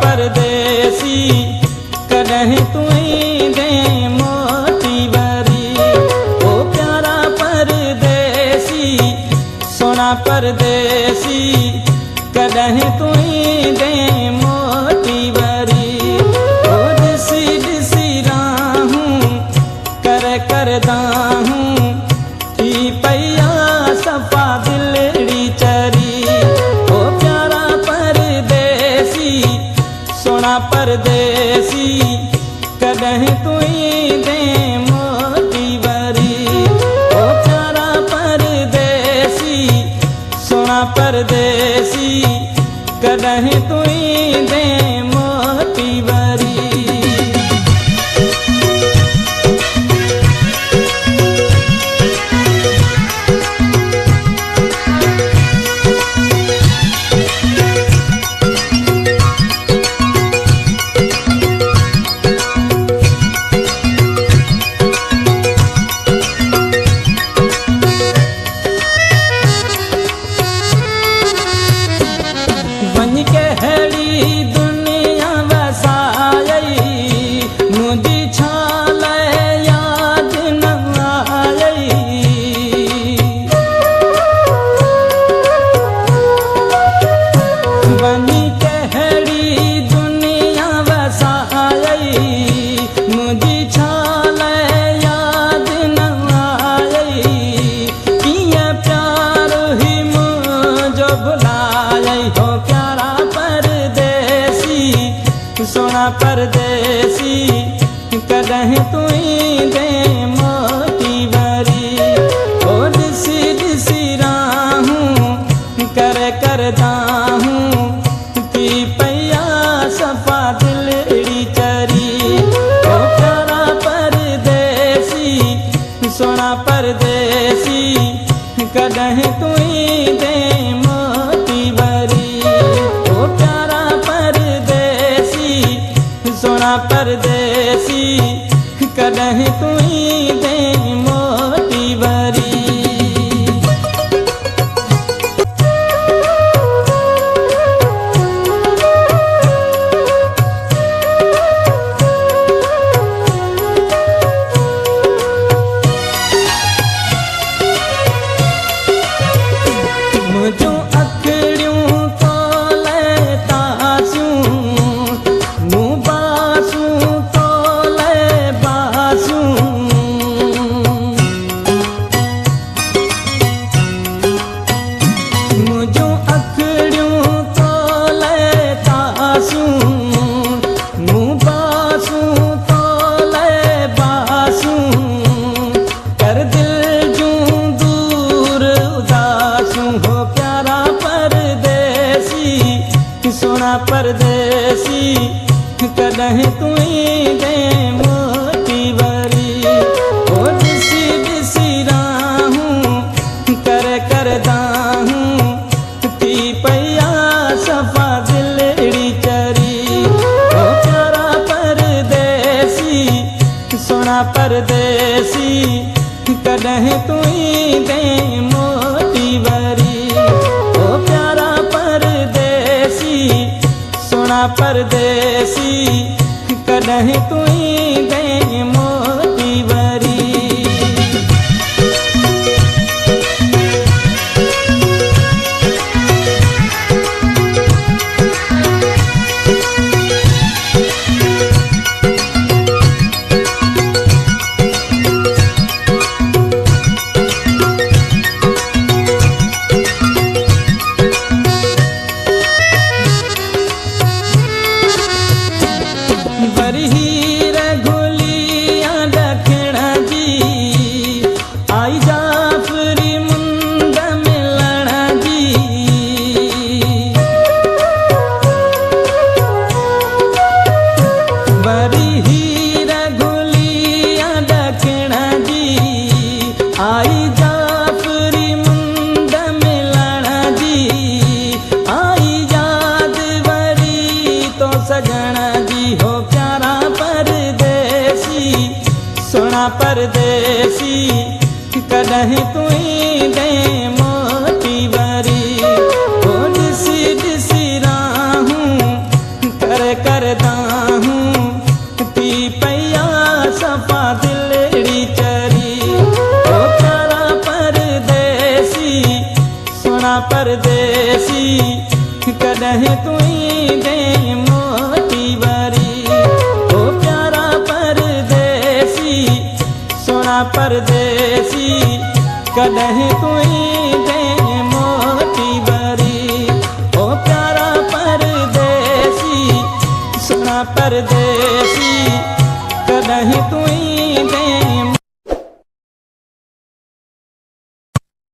परदेसी कॾहिं तुई दे मोती वरी। ओ प्यारा परदेसी सोना परदेसी कॾहिं तुई दे मोती वरी। ओ ॾिसी ॾिसी राहूं करदा हूं थी पैया सफ़ा दिलड़ी चरी। ओ प्यारा परदेसी सोना परदेसी कॾहिं तुई दे मोती वरी। ओ प्यारा परदेसी सोना परदेसी कॾहिं तुई दे मोती वरी। दुनिया वसाई मुझी छाल याद न आई। बनी कहड़ी दुनिया वसाई मुझी छाल याद न आई। किया प्यार ही मुझो भुलाई हो प्यारा सोना परदेसी कॾहिं तुई दे मोती वरी। ओ ॾिसी ॾिसी राहूं करदा हूं थी पैया सफ़ा दिलड़ी चरी। ओ प्यारा परदेसी सोना परदेसी कॾहिं तुई दे मोती वरी। ओ प्यारा सोना परदेसी कॾहिं तुई दे मोती वरी। मुझो अखड़ियूं सोना परदेसी कॾहिं तुई दे मोती वरी। ओ ॾिसी ॾिसी राहूं करदा हूं थी पैया सफ़ा दिलड़ी चरी। ओ प्यारा परदेसी सोना परदेसी कॾहिं तुई दे मोती वरी। ओ प्यारा परदेसी सोना परदेसी कॾहिं तुई दे मोती वरी। परदेसी कॾहिं तुई दे मोती वरी। ओ ॾिसी ॾिसी राहूं कॾहिं तुई दे मोटी वरी। ओ प्यारा परदेसी सोना परदेसी कॾहिं तुई